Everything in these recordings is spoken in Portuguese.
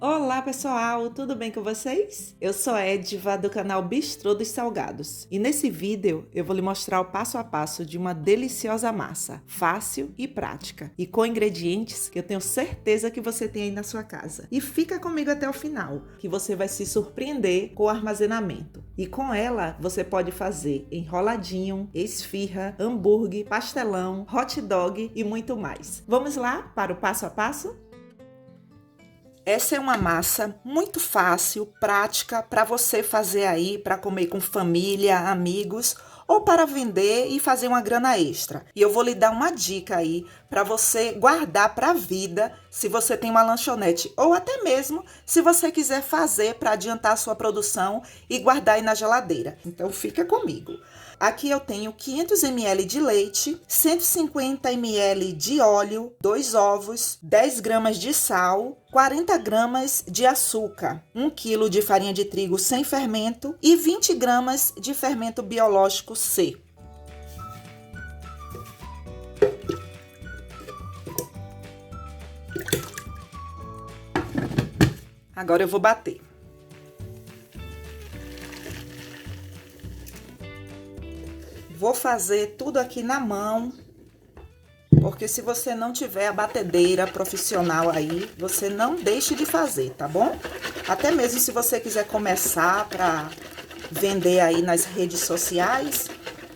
Olá pessoal, tudo bem com vocês? Eu sou Ediva do canal Bistrô dos Salgados e nesse vídeo eu vou lhe mostrar o passo a passo de uma deliciosa massa, fácil e prática e com ingredientes que eu tenho certeza que você tem aí na sua casa. E fica comigo até o final, que você vai se surpreender com o armazenamento. E com ela você pode fazer enroladinho, esfirra, hambúrguer, pastelão, hot dog e muito mais. Vamos lá para o passo a passo? Essa é uma massa muito fácil, prática, para você fazer aí, para comer com família, amigos, ou para vender e fazer uma grana extra. E eu vou lhe dar uma dica aí para você guardar para a vida, se você tem uma lanchonete, ou até mesmo se você quiser fazer para adiantar a sua produção e guardar aí na geladeira. Então fica comigo. Aqui eu tenho 500 ml de leite, 150 ml de óleo, 2 ovos, 10 gramas de sal, 40 gramas de açúcar, 1 kg de farinha de trigo sem fermento e 20 gramas de fermento biológico C. Agora eu vou bater. Vou fazer tudo aqui na mão, porque se você não tiver a batedeira profissional aí, você não deixe de fazer, tá bom? Até mesmo se você quiser começar para vender aí nas redes sociais,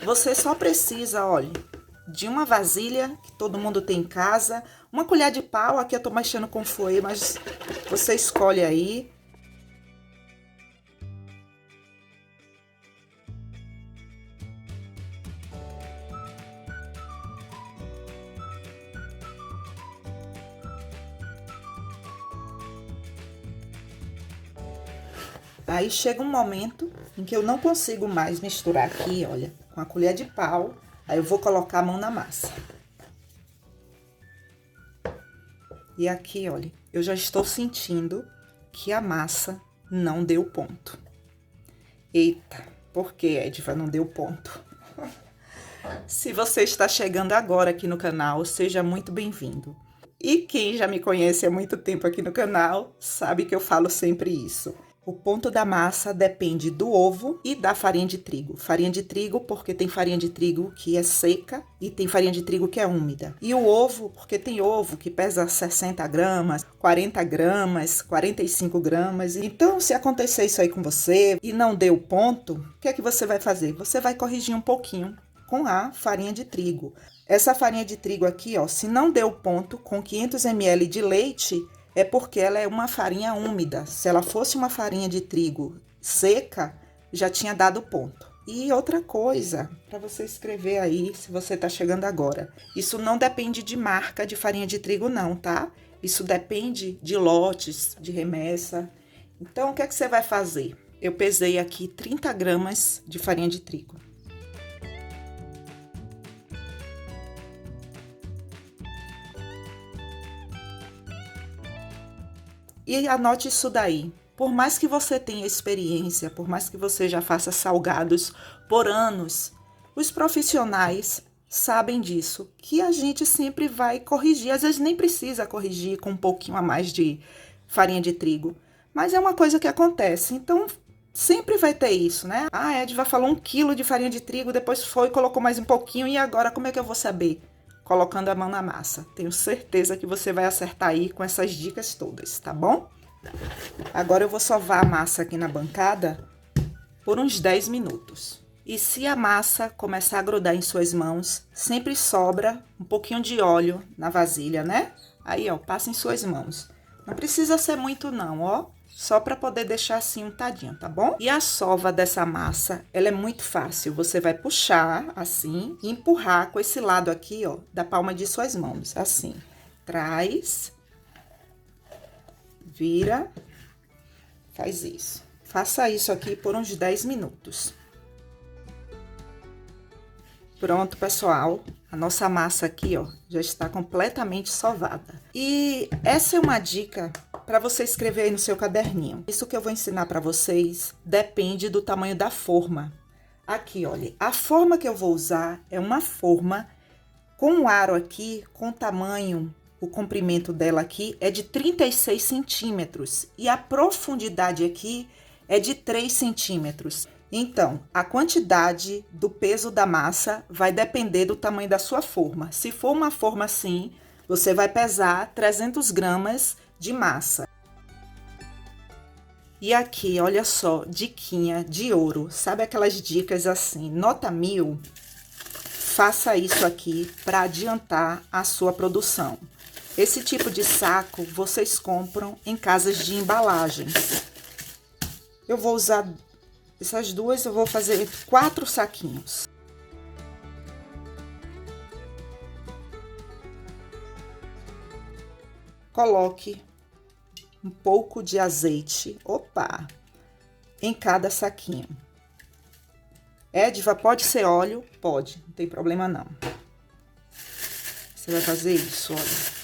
você só precisa, olha, de uma vasilha que todo mundo tem em casa, uma colher de pau, aqui eu tô mexendo com fouet, mas você escolhe aí. Aí chega um momento em que eu não consigo mais misturar aqui, olha, com a colher de pau. Aí eu vou colocar a mão na massa. E aqui, olha, eu já estou sentindo que a massa não deu ponto. Eita, por que, Ediva, não deu ponto? Se você está chegando agora aqui no canal, seja muito bem-vindo. E quem já me conhece há muito tempo aqui no canal, sabe que eu falo sempre isso. O ponto da massa depende do ovo e da farinha de trigo. Farinha de trigo porque tem farinha de trigo que é seca e tem farinha de trigo que é úmida. E o ovo porque tem ovo que pesa 60 gramas, 40 gramas, 45 gramas. Então, se acontecer isso aí com você e não deu ponto, o que é que você vai fazer? Você vai corrigir um pouquinho com a farinha de trigo. Essa farinha de trigo aqui, ó, se não deu ponto com 500 ml de leite, é porque ela é uma farinha úmida. Se ela fosse uma farinha de trigo seca, já tinha dado ponto. E outra coisa, para você escrever aí, se você tá chegando agora, isso não depende de marca de farinha de trigo não, tá? Isso depende de lotes, de remessa. Então, o que é que você vai fazer? Eu pesei aqui 30 gramas de farinha de trigo. E anote isso daí. Por mais que você tenha experiência, por mais que você já faça salgados por anos, os profissionais sabem disso, que a gente sempre vai corrigir. Às vezes nem precisa corrigir com um pouquinho a mais de farinha de trigo, mas é uma coisa que acontece. Então, sempre vai ter isso, né? Ah, a Ediva falou 1 kg de farinha de trigo, depois foi, colocou mais um pouquinho, e agora como é que eu vou saber? Colocando a mão na massa. Tenho certeza que você vai acertar aí com essas dicas todas, tá bom? Agora eu vou sovar a massa aqui na bancada por uns 10 minutos. E se a massa começar a grudar em suas mãos, sempre sobra um pouquinho de óleo na vasilha, né? Aí, ó, passa em suas mãos. Não precisa ser muito não, ó. Só para poder deixar assim untadinho, tá bom? E a sova dessa massa, ela é muito fácil. Você vai puxar assim e empurrar com esse lado aqui, ó, da palma de suas mãos, assim. Traz, vira, faz isso. Faça isso aqui por uns 10 minutos. Pronto, pessoal. A nossa massa aqui, ó, já está completamente sovada. E essa é uma dica para você escrever aí no seu caderninho. Isso que eu vou ensinar para vocês depende do tamanho da forma. Aqui, olha, a forma que eu vou usar é uma forma com um aro aqui com tamanho O comprimento dela aqui é de 36 centímetros e a profundidade aqui é de 3 centímetros. Então, a quantidade do peso da massa vai depender do tamanho da sua forma. Se for uma forma assim, você vai pesar 300 gramas de massa. E aqui, olha só, diquinha de ouro. Sabe aquelas dicas assim, nota 1000? Faça isso aqui para adiantar a sua produção. Esse tipo de saco vocês compram em casas de embalagens. Eu vou usar essas duas, eu vou fazer 4 saquinhos. Coloque um pouco de azeite, em cada saquinho. Ediva, pode ser óleo? Pode, não tem problema não. Você vai fazer isso, olha.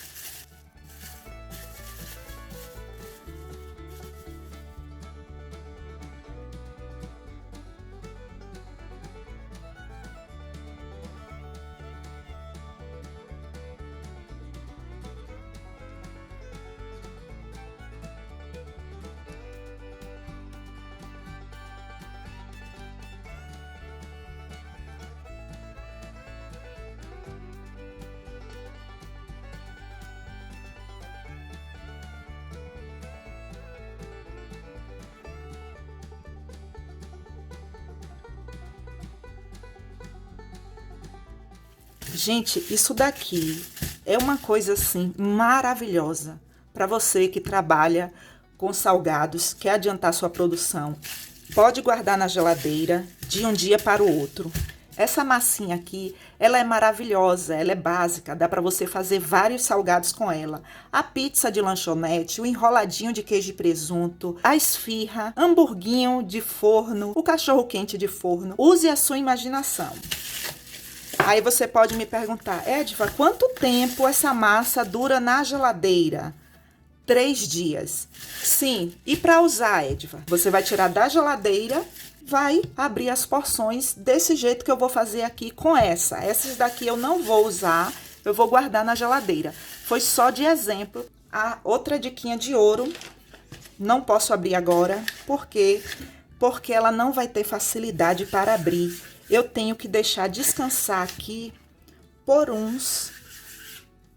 Gente, isso daqui é uma coisa assim maravilhosa para você que trabalha com salgados, quer adiantar sua produção. Pode guardar na geladeira de um dia para o outro. Essa massinha aqui, ela é maravilhosa, ela é básica, dá para você fazer vários salgados com ela. A pizza de lanchonete, o enroladinho de queijo e presunto, a esfirra, hamburguinho de forno, o cachorro quente de forno. Use a sua imaginação. Aí você pode me perguntar, Ediva, quanto tempo essa massa dura na geladeira? 3 dias. Sim, e para usar, Ediva, você vai tirar da geladeira, vai abrir as porções desse jeito que eu vou fazer aqui com essa. Essas daqui eu não vou usar, eu vou guardar na geladeira. Foi só de exemplo. A outra diquinha de ouro, não posso abrir agora, porque ela não vai ter facilidade para abrir. Eu tenho que deixar descansar aqui por uns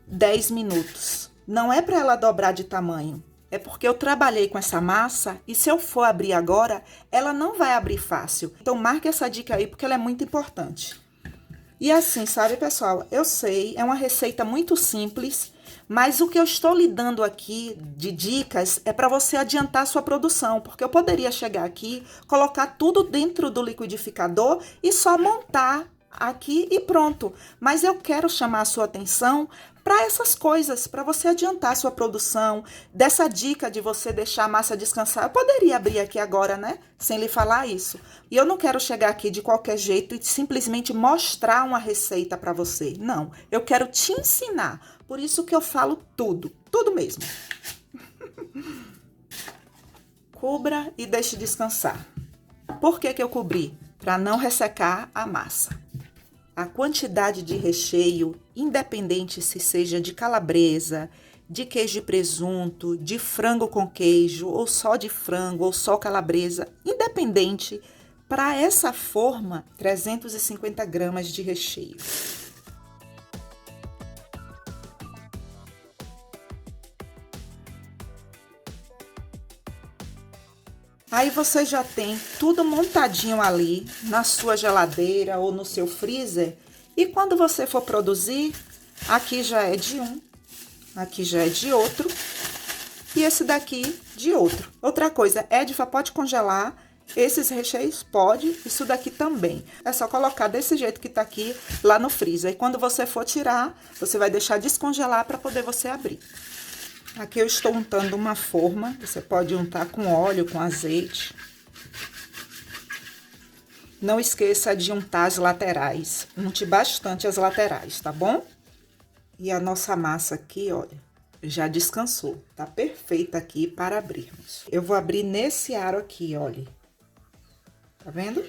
10 minutos. Não é para ela dobrar de tamanho, é porque eu trabalhei com essa massa e se eu for abrir agora, ela não vai abrir fácil. Então, marque essa dica aí porque ela é muito importante. E assim, sabe, pessoal, eu sei, é uma receita muito simples, mas o que eu estou lhe dando aqui de dicas é para você adiantar a sua produção, porque eu poderia chegar aqui, colocar tudo dentro do liquidificador e só montar aqui e pronto. Mas eu quero chamar a sua atenção para essas coisas, para você adiantar a sua produção, dessa dica de você deixar a massa descansar. Eu poderia abrir aqui agora, né, sem lhe falar isso. E eu não quero chegar aqui de qualquer jeito e simplesmente mostrar uma receita para você. Não, eu quero te ensinar. Por isso que eu falo tudo, tudo mesmo. Cubra e deixe descansar. Por que eu cobri? Para não ressecar a massa. A quantidade de recheio, independente se seja de calabresa, de queijo e presunto, de frango com queijo, ou só de frango, ou só calabresa, independente, para essa forma, 350 gramas de recheio. Aí você já tem tudo montadinho ali na sua geladeira ou no seu freezer. E quando você for produzir, aqui já é de um, aqui já é de outro e esse daqui de outro. Outra coisa, Ediva, pode congelar esses recheios? Pode, isso daqui também. É só colocar desse jeito que tá aqui lá no freezer. E quando você for tirar, você vai deixar descongelar para poder você abrir. Aqui eu estou untando uma forma, você pode untar com óleo, com azeite. Não esqueça de untar as laterais, unte bastante as laterais, tá bom? E a nossa massa aqui, olha, já descansou, tá perfeita aqui para abrirmos. Eu vou abrir nesse aro aqui, olha, tá vendo?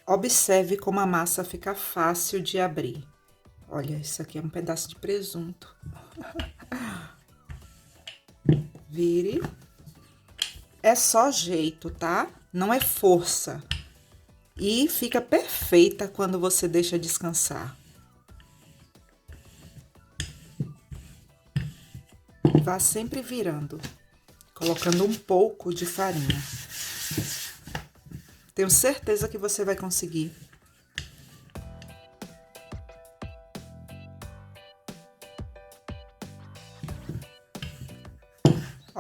Observe como a massa fica fácil de abrir. Olha, isso aqui é um pedaço de presunto. Vire. É só jeito, tá? Não é força. E fica perfeita quando você deixa descansar. Vá sempre virando, colocando um pouco de farinha. Tenho certeza que você vai conseguir.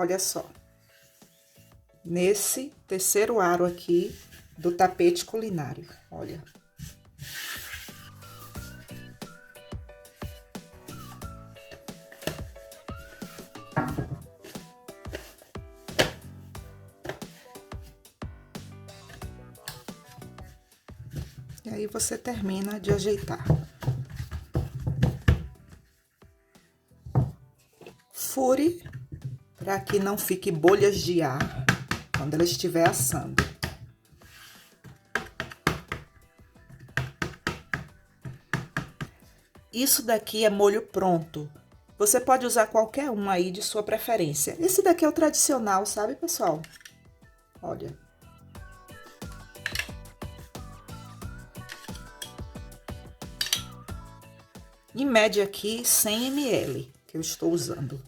Olha só. Nesse terceiro aro aqui do tapete culinário, olha. E aí você termina de ajeitar. Fure para que não fique bolhas de ar quando ela estiver assando. Isso daqui é molho pronto. Você pode usar qualquer um aí de sua preferência. Esse daqui é o tradicional, sabe, pessoal? Olha. Em média aqui, 100 ml que eu estou usando.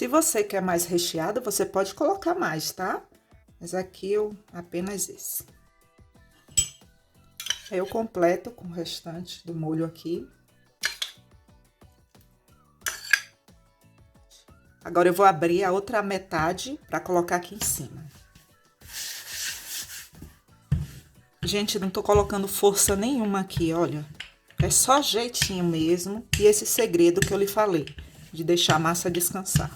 Se você quer mais recheado, você pode colocar mais, tá? Mas aqui eu apenas esse. Aí eu completo com o restante do molho aqui. Agora eu vou abrir a outra metade para colocar aqui em cima. Gente, não tô colocando força nenhuma aqui, olha. É só jeitinho mesmo. E esse segredo que eu lhe falei, de deixar a massa descansar.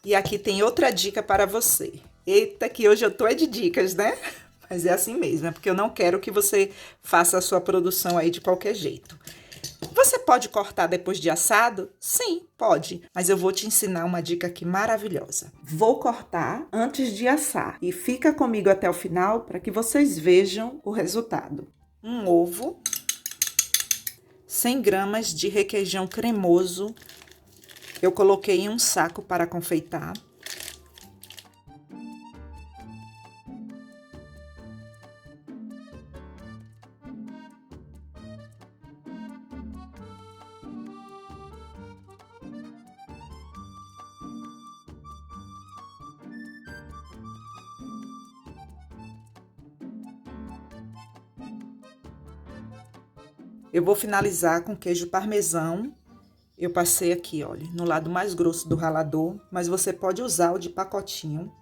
E aqui tem outra dica para você. Eita, que hoje eu tô é de dicas, né? Mas é assim mesmo, é porque eu não quero que você faça a sua produção aí de qualquer jeito. Você pode cortar depois de assado? Sim, pode. Mas eu vou te ensinar uma dica aqui maravilhosa. Vou cortar antes de assar. E fica comigo até o final para que vocês vejam o resultado. Um ovo, 100 gramas de requeijão cremoso. Eu coloquei em um saco para confeitar. Eu vou finalizar com queijo parmesão. Eu passei aqui, olha, no lado mais grosso do ralador, mas você pode usar o de pacotinho.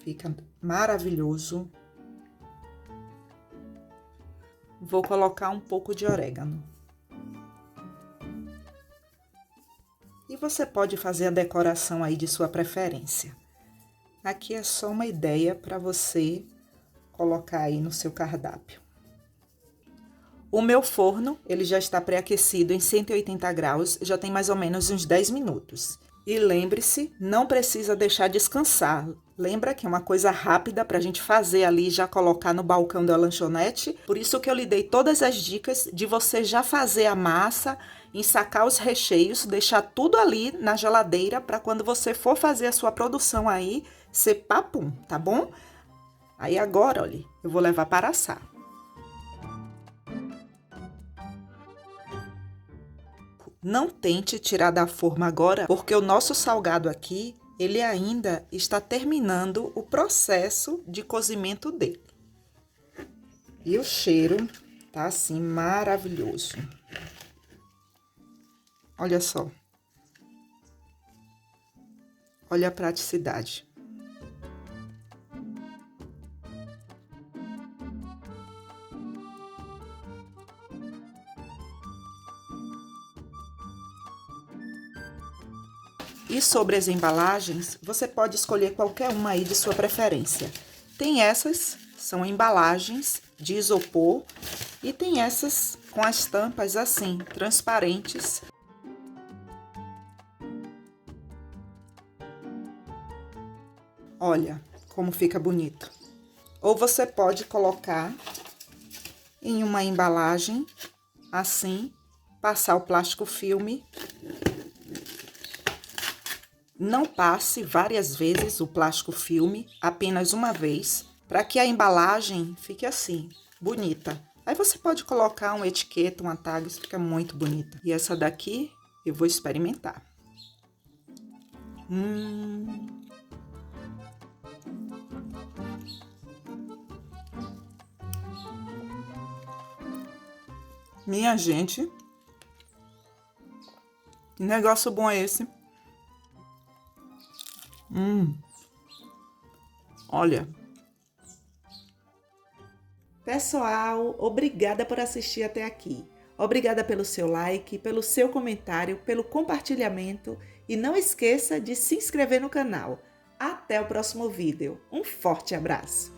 Fica maravilhoso. Vou colocar um pouco de orégano. E você pode fazer a decoração aí de sua preferência. Aqui é só uma ideia para você colocar aí no seu cardápio. O meu forno, ele já está pré-aquecido em 180 graus, já tem mais ou menos uns 10 minutos. E lembre-se, não precisa deixar descansar. Lembra que é uma coisa rápida para a gente fazer ali, já colocar no balcão da lanchonete. Por isso que eu lhe dei todas as dicas de você já fazer a massa, ensacar os recheios, deixar tudo ali na geladeira para quando você for fazer a sua produção aí, ser papum, tá bom? Aí agora, olha, eu vou levar para assar. Não tente tirar da forma agora, porque o nosso salgado aqui, ele ainda está terminando o processo de cozimento dele. E o cheiro tá assim maravilhoso. Olha só. Olha a praticidade. E sobre as embalagens, você pode escolher qualquer uma aí de sua preferência. Tem essas, são embalagens de isopor, e tem essas com as tampas assim, transparentes. Olha como fica bonito. Ou você pode colocar em uma embalagem assim, passar o plástico filme. Não passe várias vezes o plástico filme, apenas uma vez, para que a embalagem fique assim, bonita. Aí você pode colocar uma etiqueta, uma tag, isso fica muito bonita. E essa daqui eu vou experimentar. Minha gente, que negócio bom é esse? Olha. Pessoal, obrigada por assistir até aqui. Obrigada pelo seu like, pelo seu comentário, pelo compartilhamento e não esqueça de se inscrever no canal. Até o próximo vídeo. Um forte abraço!